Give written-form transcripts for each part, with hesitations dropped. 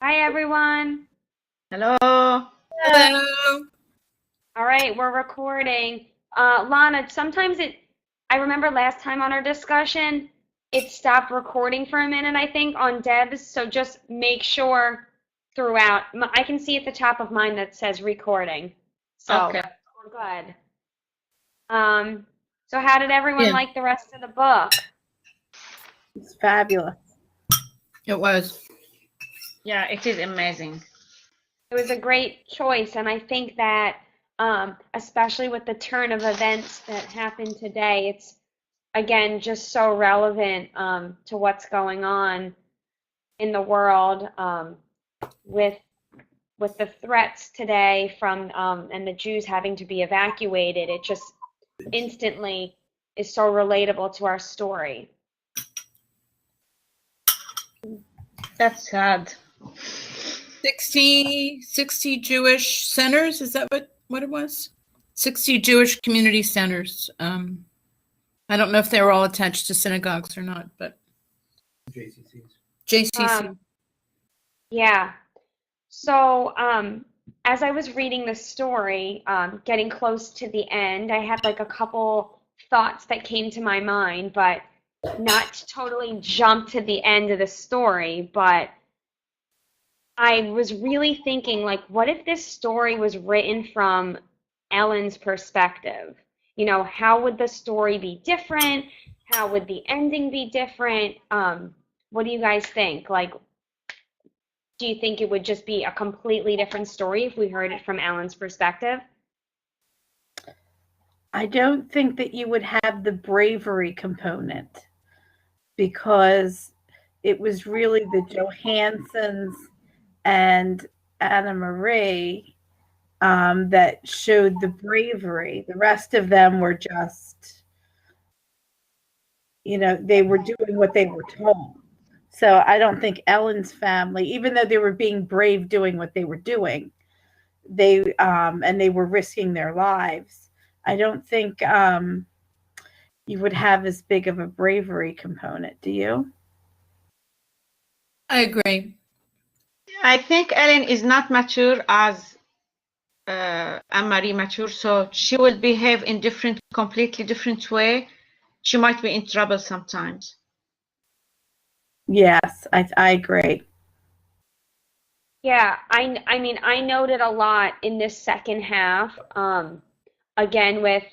Hi, everyone. Hello. Hello. All right, we're recording. Lana, I remember last time on our discussion, it stopped recording for a minute, I think, on Deb's. So just make sure throughout. I can see at the top of mine that says recording. So Okay. we're good. So how did everyone like the rest of the book? It's fabulous. It was. Yeah, it is amazing. It was a great choice, and I think that, especially with the turn of events that happened today, it's again just so relevant to what's going on in the world with the threats today from and the Jews having to be evacuated. It just instantly is so relatable to our story. That's sad. 60 Jewish centers, is that what it was? 60 Jewish community centers. I don't know if they were all attached to synagogues or not, but JCC. Yeah. So, as I was reading the story, getting close to the end, I had like a couple thoughts that came to my mind, but not to totally jump to the end of the story, but I was really thinking, like, what if this story was written from Ellen's perspective? You know, how would the story be different? How would the ending be different? What do you guys think? Like, do you think it would just be a completely different story if we heard it from Ellen's perspective? I don't think that you would have the bravery component because it was really the Johansons and Anna Marie that showed the bravery. The rest of them were just, they were doing what they were told. So I don't think Ellen's family, even though they were being brave doing what they were doing, they were risking their lives. I don't think you would have as big of a bravery component. Do you? I agree. I think Ellen is not mature as Anne-Marie mature, so she will behave in completely different way. She might be in trouble sometimes. Yes, I agree. Yeah, I mean, I noted a lot in this second half, again with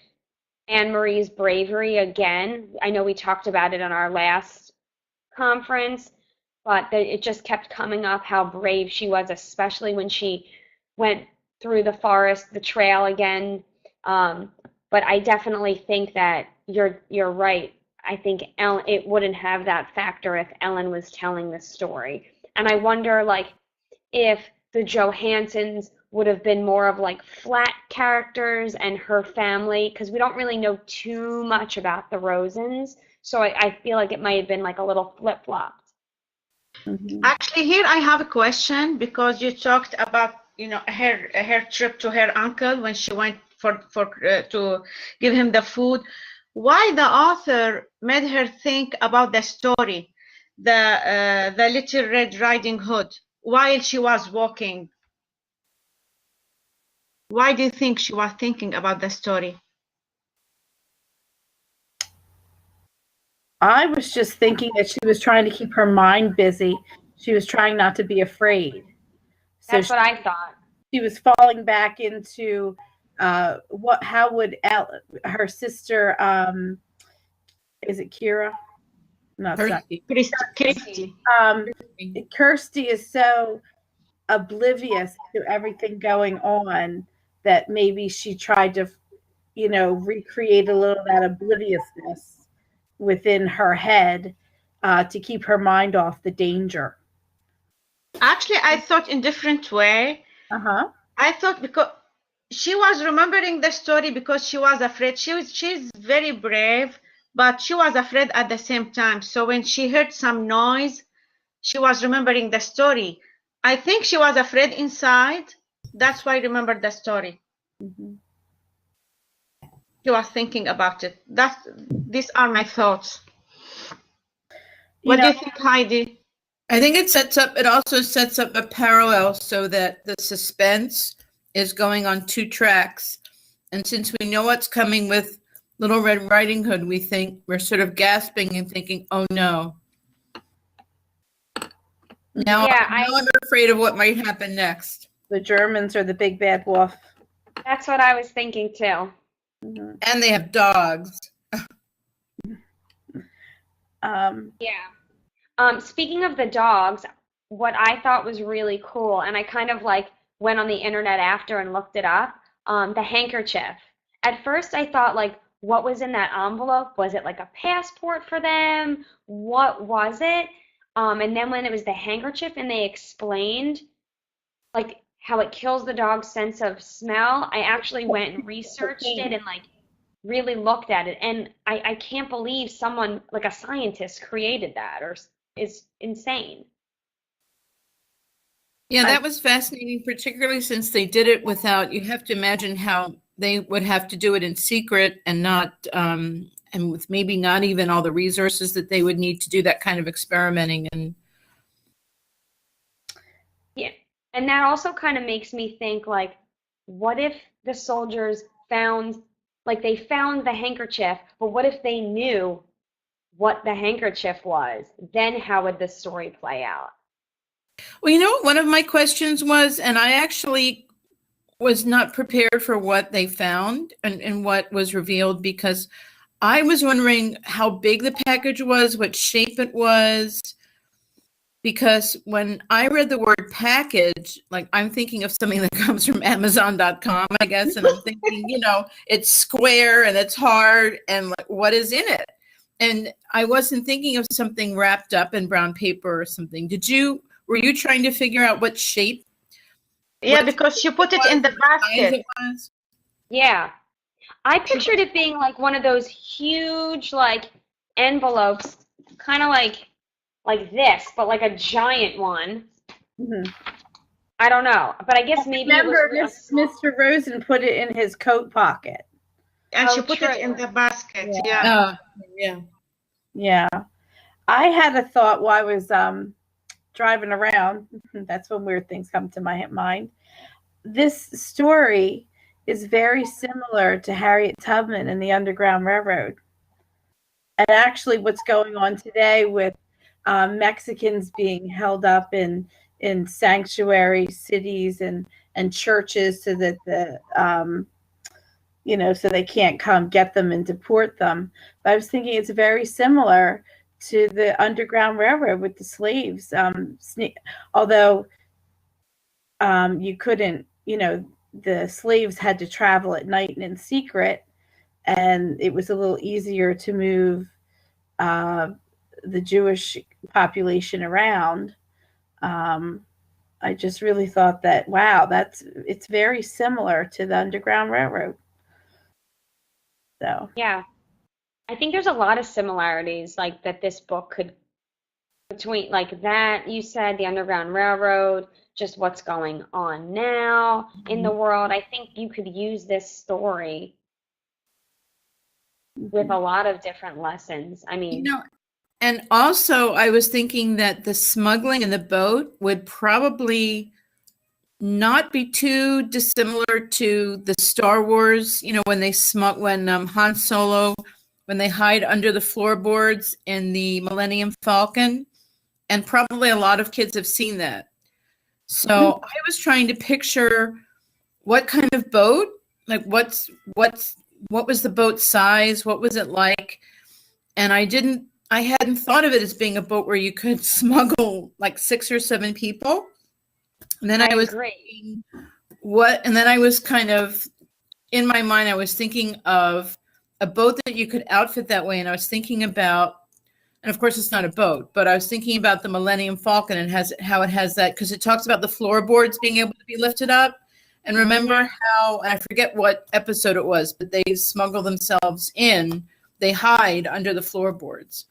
Anne Marie's bravery again. I know we talked about it on our last conference, but it just kept coming up how brave she was, especially when she went through the forest, the trail again. But I definitely think that you're right. I think it wouldn't have that factor if Ellen was telling the story. And I wonder, like, if the Johansons would have been more of like flat characters and her family, because we don't really know too much about the Rosens. So I feel like it might have been like a little flip-flopped. Mm-hmm. Actually, here I have a question because you talked about her trip to her uncle when she went to give him the food. Why the author made her think about the story, the Little Red Riding Hood, while she was walking? Why do you think she was thinking about the story? I was just thinking that she was trying to keep her mind busy. She was trying not to be afraid. So That's what I thought. She was falling back into how would her sister, is it Kira? No, it's not. Kirsty. Kirsty is so oblivious to everything going on that maybe she tried to, recreate a little of that obliviousness within her head to keep her mind off the danger. Actually, I thought in different way. I thought because she was remembering the story because she was afraid. She's very brave, but she was afraid at the same time. So when she heard some noise, she was remembering the story. I think she was afraid inside. That's why I remembered the story. Mm-hmm. She was thinking about it. These are my thoughts. What do you think, Heidi? I think it also sets up a parallel so that the suspense is going on two tracks. And since we know what's coming with Little Red Riding Hood, we're sort of gasping and thinking, oh no. Now, Yeah, I'm afraid of what might happen next. The Germans are the big bad wolf. That's what I was thinking too. Mm-hmm. And they have dogs. Yeah. Speaking of the dogs, what I thought was really cool, and I kind of like went on the internet after and looked it up, the handkerchief. At first I thought like, what was in that envelope? Was it like a passport for them? What was it? And then when it was the handkerchief and they explained like how it kills the dog's sense of smell, I actually went and researched it and like really looked at it. And I can't believe someone like a scientist created that or is insane. Yeah, that was fascinating, particularly since they did it without, you have to imagine how they would have to do it in secret and not, and with maybe not even all the resources that they would need to do that kind of experimenting. And yeah, and that also kind of makes me think like, what if the soldiers found, like they found the handkerchief, but what if they knew what the handkerchief was? Then how would the story play out? well, you know what one of my questions was, and I actually was not prepared for what they found and what was revealed, because I was wondering how big the package was, what shape it was, because when I read the word package, like I'm thinking of something that comes from Amazon.com, I guess, and I'm thinking, it's square and it's hard, and like, what is in it? And I wasn't thinking of something wrapped up in brown paper or something. Were you trying to figure out what shape? Yeah, because she put it in the basket. Yeah. I pictured it being like one of those huge like envelopes, kind of like this, but like a giant one. Mm-hmm. I don't know, but I guess maybe remember it was Mr. Rosen put it in his coat pocket. And she put it in the basket. Yeah. I had a thought while I was driving around. That's when weird things come to my mind. This story is very similar to Harriet Tubman and the Underground Railroad. And actually what's going on today with Mexicans being held up in sanctuary cities and churches so that so they can't come get them and deport them. But I was thinking it's very similar to the Underground Railroad with the slaves. Although you couldn't, the slaves had to travel at night and in secret, and it was a little easier to move the Jewish population around. I just really thought that, wow, it's very similar to the Underground Railroad. So yeah. I think there's a lot of similarities like that this book could between like that you said, the Underground Railroad, just what's going on now in the world. I think you could use this story with a lot of different lessons. I mean, and also I was thinking that the smuggling in the boat would probably not be too dissimilar to the Star Wars, when they when Han Solo, when they hide under the floorboards in the Millennium Falcon, and probably a lot of kids have seen that. So I was trying to picture what kind of boat, like what was the boat size, what was it like, and I hadn't thought of it as being a boat where you could smuggle like 6 or 7 people. And then I was thinking, and then I was kind of, in my mind, I was thinking of a boat that you could outfit that way. And I was thinking about, and of course it's not a boat, but I was thinking about the Millennium Falcon and how it has that, because it talks about the floorboards being able to be lifted up. And remember how, and I forget what episode it was, but they smuggle themselves in, they hide under the floorboards.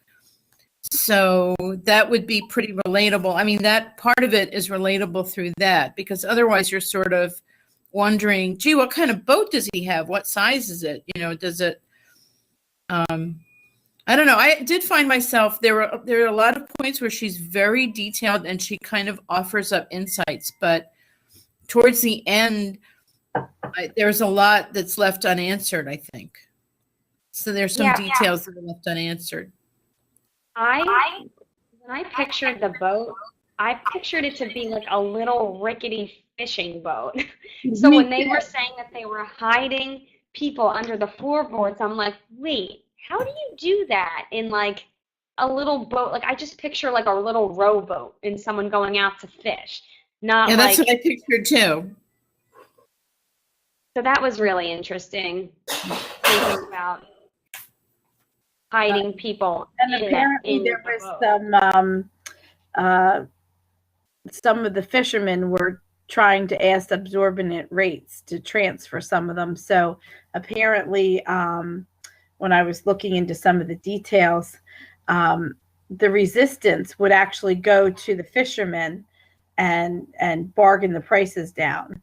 So that would be pretty relatable. I mean, that part of it is relatable through that, because otherwise you're sort of wondering, gee, what kind of boat does he have? What size is it? Does it, I don't know. I did find myself there are a lot of points where she's very detailed and she kind of offers up insights, but towards the end, there's a lot that's left unanswered, I think. So there's some details that are left unanswered. When I pictured the boat, I pictured it to be like a little rickety fishing boat. So when they were saying that they were hiding people under the floorboards, I'm like, wait, how do you do that in like a little boat? Like I just picture like a little rowboat and someone going out to fish. Not Yeah, that's like, what I pictured too. so that was really interesting, thinking about hiding people. And apparently there was some of the fishermen were trying to ask absorbent rates to transfer some of them. So apparently, when I was looking into some of the details, the resistance would actually go to the fishermen and bargain the prices down.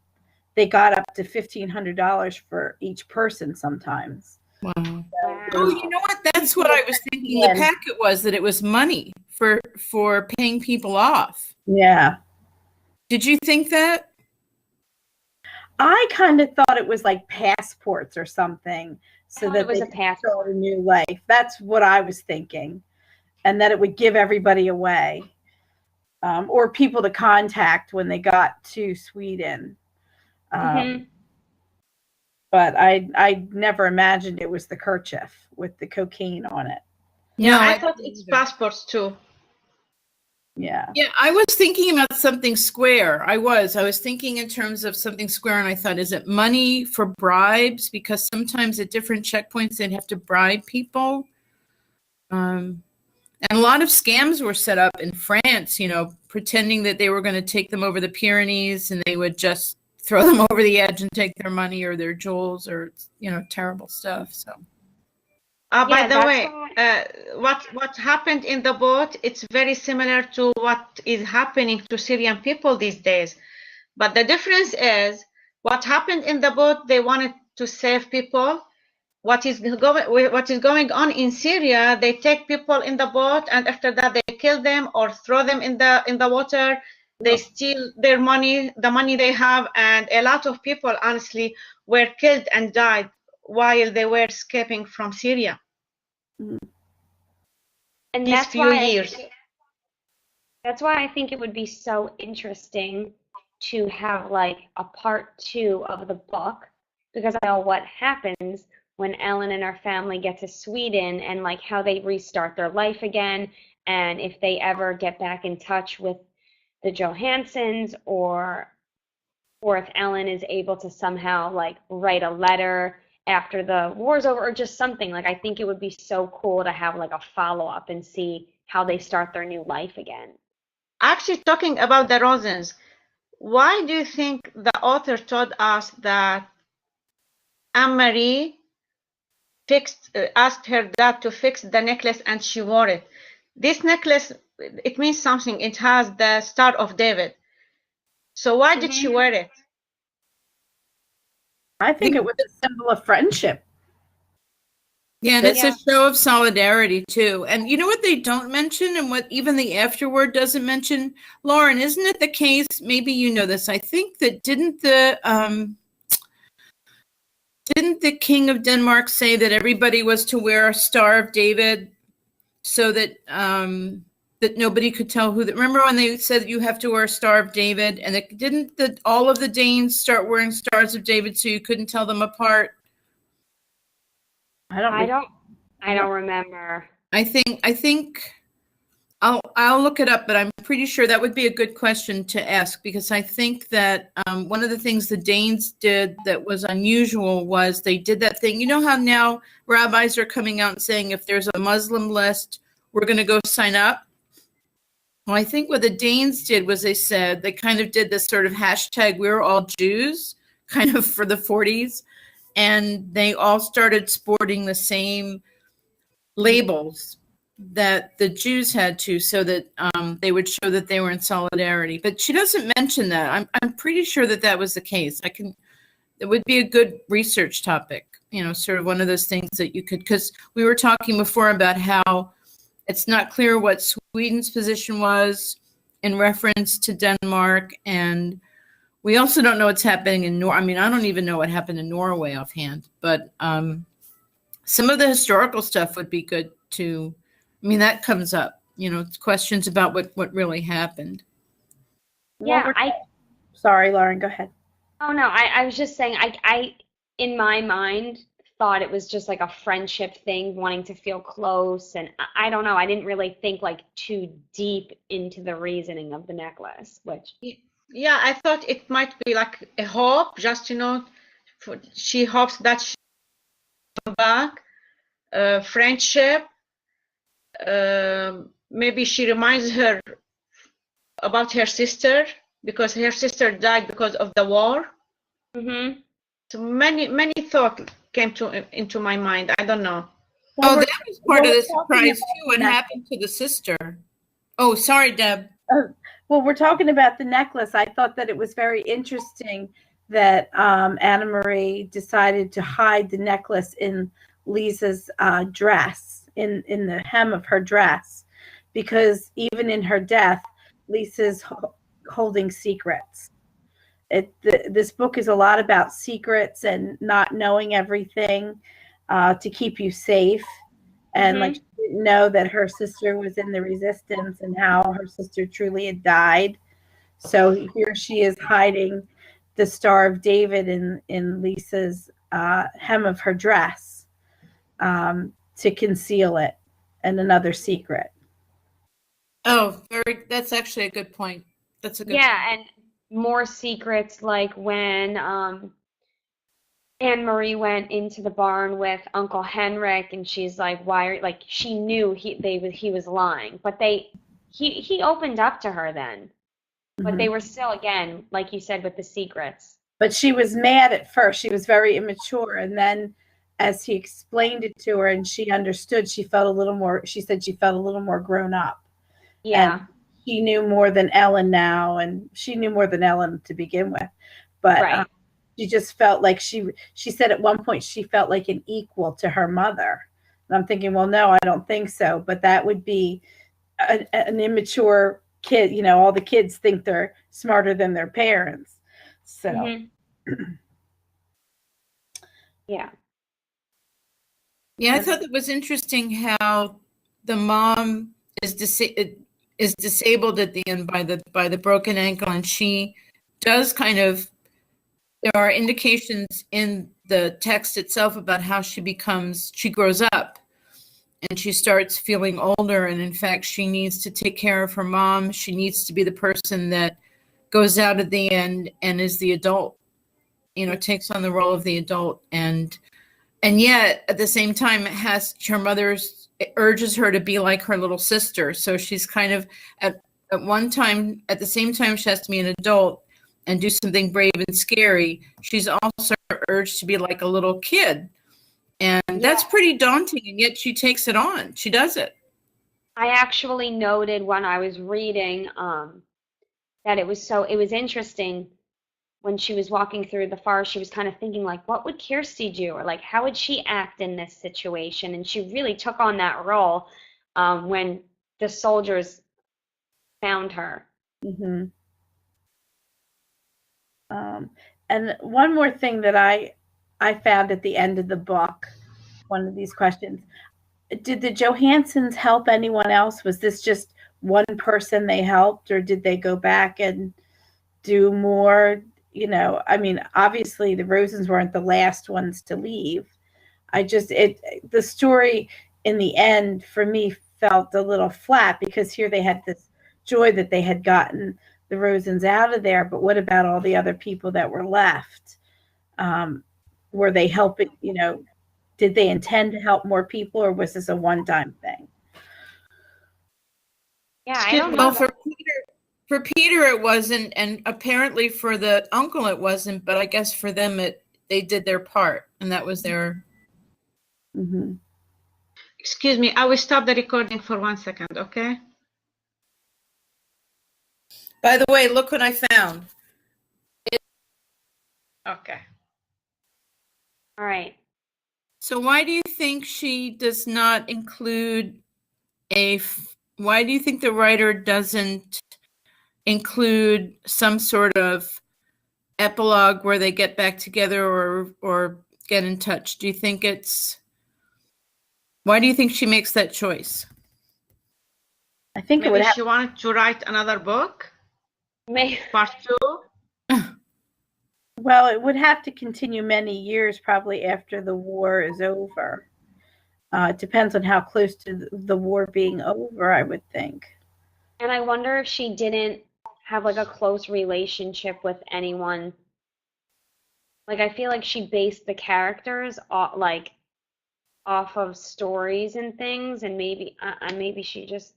They got up to $1,500 for each person sometimes. Wow. Oh, you know what? That's what I was thinking. The packet was that it was money for paying people off. Yeah. Did you think that? I kind of thought it was like passports or something, so that it was they a passport. could start a new life. That's what I was thinking, and that it would give everybody away, or people to contact when they got to Sweden. But I never imagined it was the kerchief with the cocaine on it. Yeah, I thought it's passports too. Yeah. Yeah, I was thinking about something square. I was thinking in terms of something square, and I thought, is it money for bribes? Because sometimes at different checkpoints they'd have to bribe people. And a lot of scams were set up in France, you know, pretending that they were going to take them over the Pyrenees, and they would just throw them over the edge and take their money or their jewels or, you know, terrible stuff. So. By the way, what happened in the boat, it's very similar to what is happening to Syrian people these days. But the difference is what happened in the boat, they wanted to save people. What is going on in Syria, they take people in the boat and after that they kill them or throw them in the water. They steal their money, the money they have, and a lot of people, honestly, were killed and died while they were escaping from Syria. And these few years. That's why I think it would be so interesting to have like a part 2 of the book, because I know what happens when Ellen and her family get to Sweden and like how they restart their life again, and if they ever get back in touch with the Johansons, or if Ellen is able to somehow like write a letter after the war's over or just something. Like I think it would be so cool to have like a follow-up and see how they start their new life again. Actually, talking about the Rosens, why do you think the author told us that Anne-Marie asked her dad to fix the necklace and she wore it? This necklace, it means something. It has the Star of David. So why did she wear it? I think it was a symbol of friendship. Yeah, and it's a show of solidarity too. And you know what they don't mention, and what even the afterword doesn't mention? Lauren, isn't it the case, maybe you know this, I think that didn't the King of Denmark say that everybody was to wear a Star of David so that that nobody could tell who? Remember when they said you have to wear a Star of David, and didn't all of the Danes start wearing Stars of David so you couldn't tell them apart? I don't remember. I think I'll look it up, but I'm pretty sure that would be a good question to ask, because I think that one of the things the Danes did that was unusual was they did that thing. You know how now rabbis are coming out and saying if there's a Muslim list, we're going to go sign up? Well, I think what the Danes did was they kind of did this sort of hashtag, we're all Jews, kind of for the 40s. And they all started sporting the same labels that the Jews had to, so that they would show that they were in solidarity. But she doesn't mention that. I'm pretty sure that was the case. It would be a good research topic. sort of one of those things that you could, because we were talking before about how it's not clear what Sweden's position was in reference to Denmark, and we also don't know what's happening in Norway. I mean, I don't even know what happened in Norway offhand, but some of the historical stuff would be good to, I mean, that comes up, questions about what really happened. Yeah, sorry, Lauren, go ahead. Oh no, I was just saying I in my mind thought it was just like a friendship thing, wanting to feel close, and I don't know, I didn't really think like too deep into the reasoning of the necklace, which yeah, I thought it might be like a hope, just she hopes that she come back, friendship. Maybe she reminds her about her sister, because her sister died because of the war. mm-hmm. So many thoughts came into my mind. I don't know. Well, that was part of the surprise too. What happened to the sister? Oh, sorry, Deb. Well, we're talking about the necklace. I thought that it was very interesting that Anna Marie decided to hide the necklace in Lisa's dress, in the hem of her dress, because even in her death, Lisa's holding secrets. This book is a lot about secrets and not knowing everything to keep you safe. And like, she didn't know that her sister was in the resistance and how her sister truly had died. So here she is hiding the Star of David in Lisa's hem of her dress to conceal it, and another secret. Oh, that's actually a good point. That's a good point. And more secrets, like when Anne Marie went into the barn with Uncle Henrik, and she's like, "Why are like?" She knew he was lying, but he opened up to her then, but they were still, again, like you said, with the secrets. But she was mad at first. She was very immature, and then as he explained it to her and she understood, she felt a little more. She said she felt a little more grown up. Yeah. And she knew more than Ellen now, and she knew more than Ellen to begin with. But she just felt like she said at one point she felt like an equal to her mother. And I'm thinking, well, no, I don't think so. But that would be an immature kid. All the kids think they're smarter than their parents. So, yeah. Yeah, I thought it was interesting how the mom is disabled at the end by the broken ankle, and she does kind of. There are indications in the text itself about how she grows up, and she starts feeling older, and in fact, she needs to take care of her mom. She needs to be the person that goes out at the end and is the adult, takes on the role of the adult, and yet at the same time, her mother urges her to be like her little sister. So she's kind of at the same time she has to be an adult and do something brave and scary. She's also urged to be like a little kid. And that's pretty daunting, and yet she takes it on. She does it. I actually noted when I was reading that it was interesting when she was walking through the forest. She was kind of thinking, like, what would Kirsty do? Or like, how would she act in this situation? And she really took on that role when the soldiers found her. Mm-hmm. And one more thing that I found at the end of the book, one of these questions: did the Johansons help anyone else? Was this just one person they helped, or did they go back and do more? I mean, obviously the Rosens weren't the last ones to leave. The story in the end for me felt a little flat, because here they had this joy that they had gotten the Rosens out of there, but what about all the other people that were left? Were they helping? Did they intend to help more people, or was this a one-time thing? Yeah, I don't know. Well, for Peter it wasn't, and apparently for the uncle it wasn't, but I guess for them they did their part, and that was their. Mm-hmm. Excuse me, I will stop the recording for 1 second, okay? By the way, look what I found. Okay. All right. So why do you think she does not include why do you think the writer doesn't include some sort of epilogue where they get back together or get in touch? Do you think why do you think she makes that choice? I think maybe she wanted to write another book. Maybe. Part 2. Well, it would have to continue many years, probably after the war is over. It depends on how close to the war being over, I would think. And I wonder if she didn't have like a close relationship with anyone. Like I feel like she based the characters off of stories and things, and maybe she just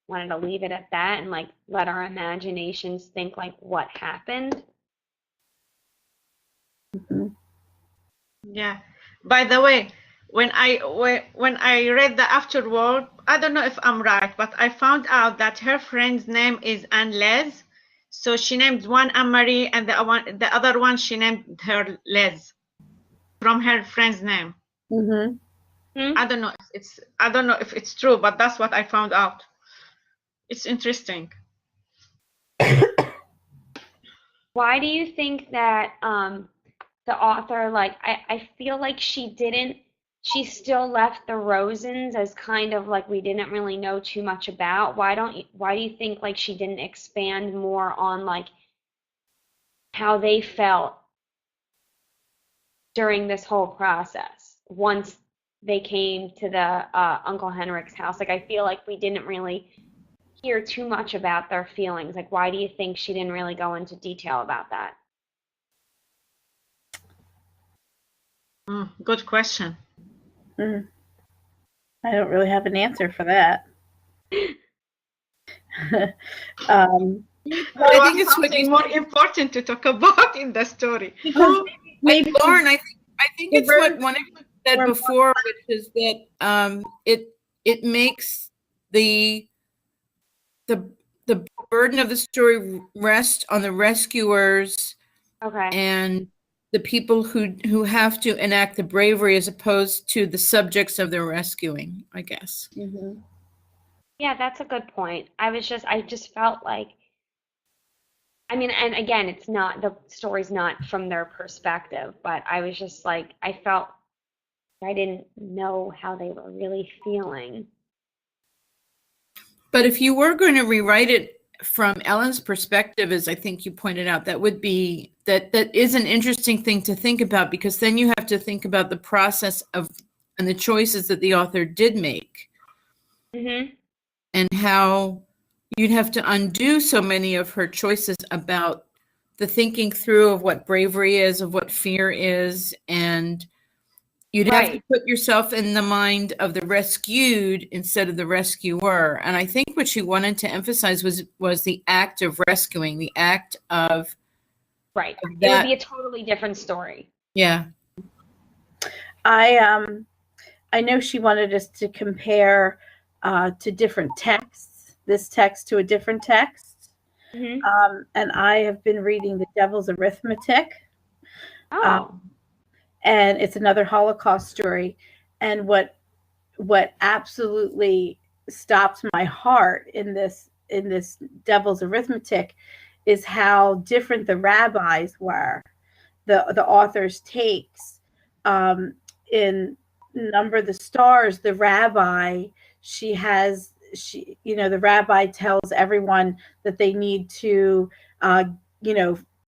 wanted to leave it at that and like let our imaginations think like what happened. Mm-hmm. Yeah. By the way, when I read the afterword, I don't know if I'm right, but I found out that her friend's name is Anne-Les. So she named one Anne-Marie, and the other one she named her Les from her friend's name. Mm-hmm. I don't know if it's true, but that's what I found out. It's interesting. Why do you think that the author, like, I feel like she still left the Rosens as kind of like we didn't really know too much about. Why do you think like she didn't expand more on like how they felt during this whole process once they came to the Uncle Henrik's house? Like I feel like we didn't really hear too much about their feelings. Like why do you think she didn't really go into detail about that? Good question. I don't really have an answer for that. I think it's something more important to talk about in the story. Maybe Lauren, I think it's what one of you said before, which is that it makes the burden of the story rest on the rescuers, Okay, and the people who have to enact the bravery as opposed to the subjects of their rescuing, I guess. Mm-hmm. yeah, that's a good point. I just felt like, I mean, and again, the story's not from their perspective, but I was just like, I felt I didn't know how they were really feeling. But if you were going to rewrite it from Ellen's perspective, as I think you pointed out, that is an interesting thing to think about, because then you have to think about the process and the choices that the author did make. Mm-hmm. And how you'd have to undo so many of her choices about the thinking through of what bravery is, of what fear is, and you'd have to put yourself in the mind of the rescued instead of the rescuer. And I think what she wanted to emphasize was the act of rescuing, the act of Right. It would be a totally different story. Yeah. I know she wanted us to compare to different texts, this text to a different text. Mm-hmm. And I have been reading The Devil's Arithmetic. Oh. And it's another Holocaust story. And what absolutely stopped my heart in this Devil's Arithmetic is how different the rabbis were, the author's takes. In Number the Stars, the rabbi, the rabbi tells everyone that they need to